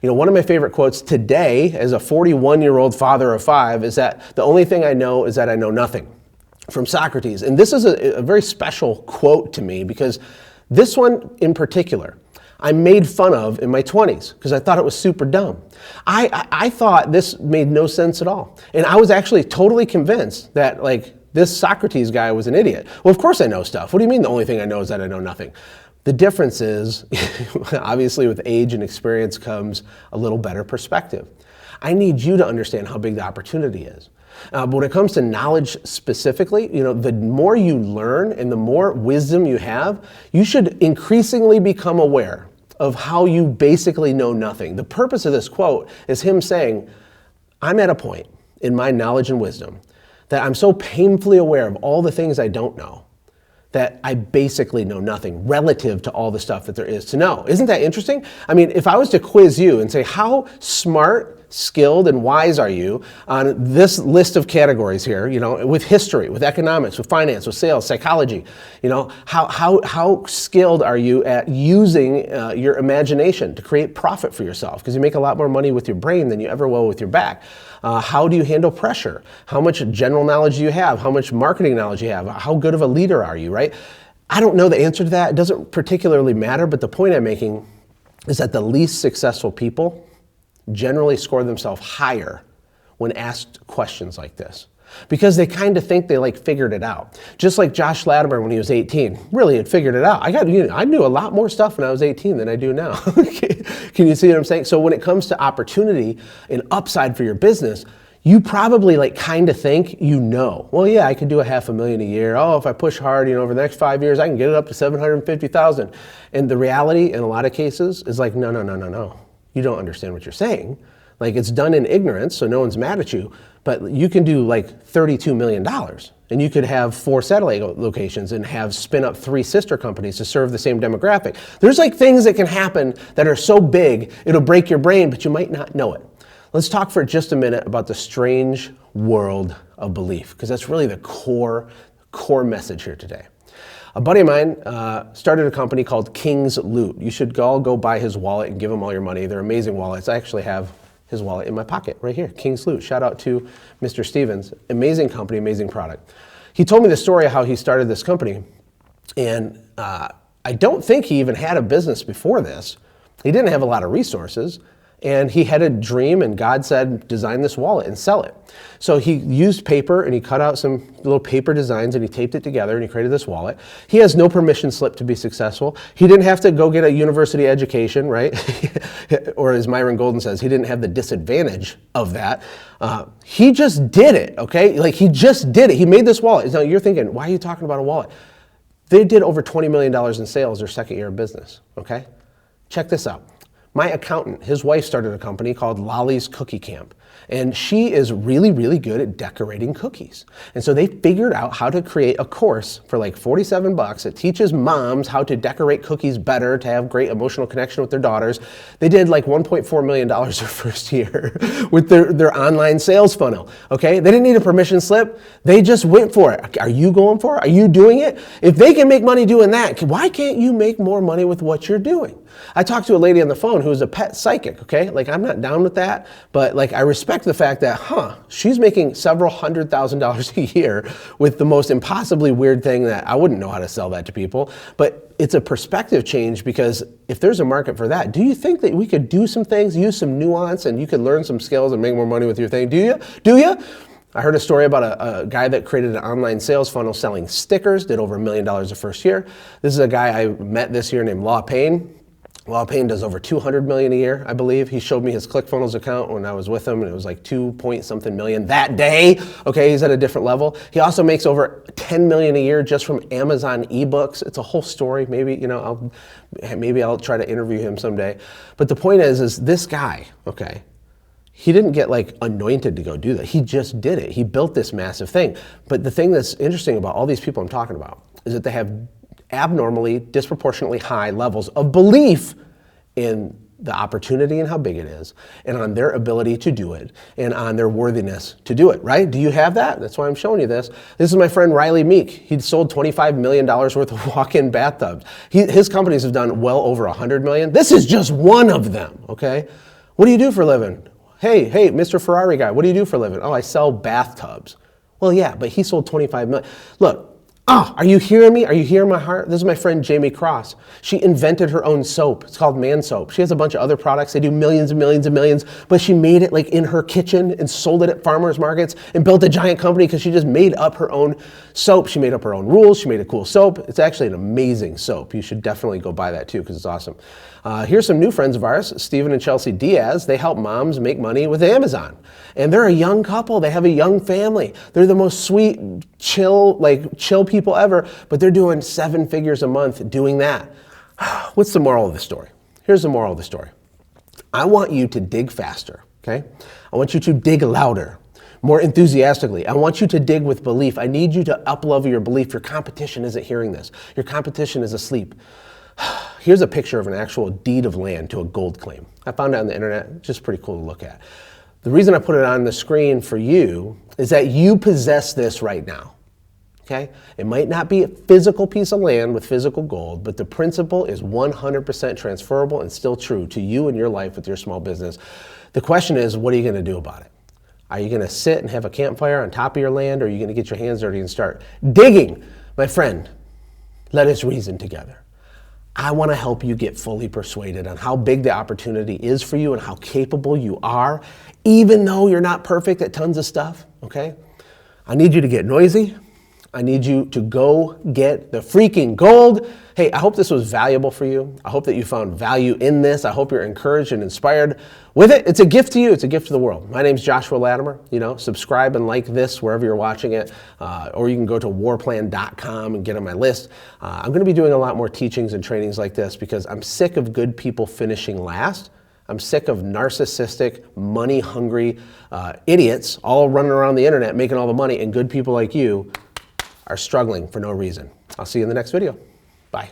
One of my favorite quotes today as a 41-year-old father of 5 is that the only thing I know is that I know nothing, from Socrates. And this is a very special quote to me because this one in particular, I made fun of in my 20s because I thought it was super dumb. I thought this made no sense at all. And I was actually totally convinced that this Socrates guy was an idiot. Well, of course I know stuff. What do you mean the only thing I know is that I know nothing? The difference is, obviously with age and experience comes a little better perspective. I need you to understand how big the opportunity is. But when it comes to knowledge specifically, the more you learn and the more wisdom you have, you should increasingly become aware of how you basically know nothing. The purpose of this quote is him saying, I'm at a point in my knowledge and wisdom that I'm so painfully aware of all the things I don't know that I basically know nothing relative to all the stuff that there is to know. Isn't that interesting? I mean, if I was to quiz you and say, how smart, skilled, and wise are you on this list of categories here, with history, with economics, with finance, with sales, psychology, how skilled are you at using your imagination to create profit for yourself? Because you make a lot more money with your brain than you ever will with your back. How do you handle pressure? How much general knowledge do you have? How much marketing knowledge do you have? How good of a leader are you, right? I don't know the answer to that. It doesn't particularly matter, but the point I'm making is that the least successful people generally score themselves higher when asked questions like this, because they kind of think they figured it out. Just like Josh Latimer when he was 18, really had figured it out. I knew a lot more stuff when I was 18 than I do now. Can you see what I'm saying? So when it comes to opportunity and upside for your business, you probably kind of think well, yeah, I could do $500,000 a year. Oh, if I push hard, over the next 5 years, I can get it up to $750,000. And the reality in a lot of cases is no. You don't understand what you're saying. It's done in ignorance, so no one's mad at you, but you can do $32 million and you could have 4 satellite locations and spin up 3 sister companies to serve the same demographic. There's things that can happen that are so big, it'll break your brain, but you might not know it. Let's talk for just a minute about the strange world of belief, because that's really the core message here today. A buddy of mine started a company called King's Loot. You should all go buy his wallet and give him all your money. They're amazing wallets. I actually have his wallet in my pocket right here, King's Loot. Shout out to Mr. Stevens. Amazing company, amazing product. He told me the story of how he started this company, and I don't think he even had a business before this. He didn't have a lot of resources. And he had a dream, and God said, design this wallet and sell it. So he used paper, and he cut out some little paper designs, and he taped it together, and he created this wallet. He has no permission slip to be successful. He didn't have to go get a university education, right? Or as Myron Golden says, he didn't have the disadvantage of that. He just did it, okay? He just did it. He made this wallet. Now you're thinking, why are you talking about a wallet? They did over $20 million in sales their second year of business, okay? Check this out. My accountant, his wife started a company called Lolly's Cookie Camp, and she is really, really good at decorating cookies. And so they figured out how to create a course for $47 that teaches moms how to decorate cookies better, to have great emotional connection with their daughters. They did $1.4 million their first year with their online sales funnel, okay? They didn't need a permission slip. They just went for it. Are you going for it? Are you doing it? If they can make money doing that, why can't you make more money with what you're doing? I talked to a lady on the phone who was a pet psychic, okay? I'm not down with that, but I respect the fact that, she's making several $100,000s a year with the most impossibly weird thing that I wouldn't know how to sell that to people. But it's a perspective change, because if there's a market for that, do you think that we could do some things, use some nuance, and you could learn some skills and make more money with your thing? Do you? I heard a story about a guy that created an online sales funnel selling stickers, did over $1 million the first year. This is a guy I met this year named Law Payne. Law Payne does over $200 million a year, I believe. He showed me his ClickFunnels account when I was with him, and it was 2-point-something million that day. Okay, he's at a different level. He also makes over $10 million a year just from Amazon ebooks. It's a whole story. Maybe I'll try to interview him someday. But the point is this guy, okay, he didn't get anointed to go do that. He just did it. He built this massive thing. But the thing that's interesting about all these people I'm talking about is that they have abnormally, disproportionately high levels of belief in the opportunity and how big it is, and on their ability to do it, and on their worthiness to do it, right? Do you have that? That's why I'm showing you this. This is my friend Riley Meek. He'd sold $25 million worth of walk-in bathtubs. His companies have done well over $100 million. This is just one of them, okay? What do you do for a living? Hey, Mr. Ferrari guy, what do you do for a living? Oh, I sell bathtubs. Well, yeah, but he sold 25 million. Look, are you hearing me? Are you hearing my heart? This is my friend Jamie Cross. She invented her own soap. It's called Man Soap. She has a bunch of other products. They do millions and millions and millions, but she made it like in her kitchen and sold it at farmers markets and built a giant company because she just made up her own soap. She made up her own rules. She made a cool soap. It's actually an amazing soap. You should definitely go buy that too because it's awesome. Here's some new friends of ours, Stephen and Chelsea Diaz. They help moms make money with Amazon. And they're a young couple. They have a young family. They're the most sweet, chill people ever, but they're doing 7 figures a month doing that. What's the moral of the story? Here's the moral of the story. I want you to dig faster, okay? I want you to dig louder, more enthusiastically. I want you to dig with belief. I need you to up-level your belief. Your competition isn't hearing this. Your competition is asleep. Here's a picture of an actual deed of land to a gold claim. I found it on the internet, just pretty cool to look at. The reason I put it on the screen for you is that you possess this right now, okay? It might not be a physical piece of land with physical gold, but the principle is 100% transferable and still true to you and your life with your small business. The question is, what are you gonna do about it? Are you gonna sit and have a campfire on top of your land, or are you gonna get your hands dirty and start digging? My friend, let us reason together. I want to help you get fully persuaded on how big the opportunity is for you and how capable you are, even though you're not perfect at tons of stuff, okay? I need you to get noisy. I need you to go get the freaking gold. Hey, I hope this was valuable for you. I hope that you found value in this. I hope you're encouraged and inspired with it. It's a gift to you. It's a gift to the world. My name's Joshua Latimer. Subscribe and like this wherever you're watching it, or you can go to warplan.com and get on my list. I'm going to be doing a lot more teachings and trainings like this because I'm sick of good people finishing last. I'm sick of narcissistic, money-hungry idiots all running around the internet making all the money, and good people like you are struggling for no reason. I'll see you in the next video. Bye.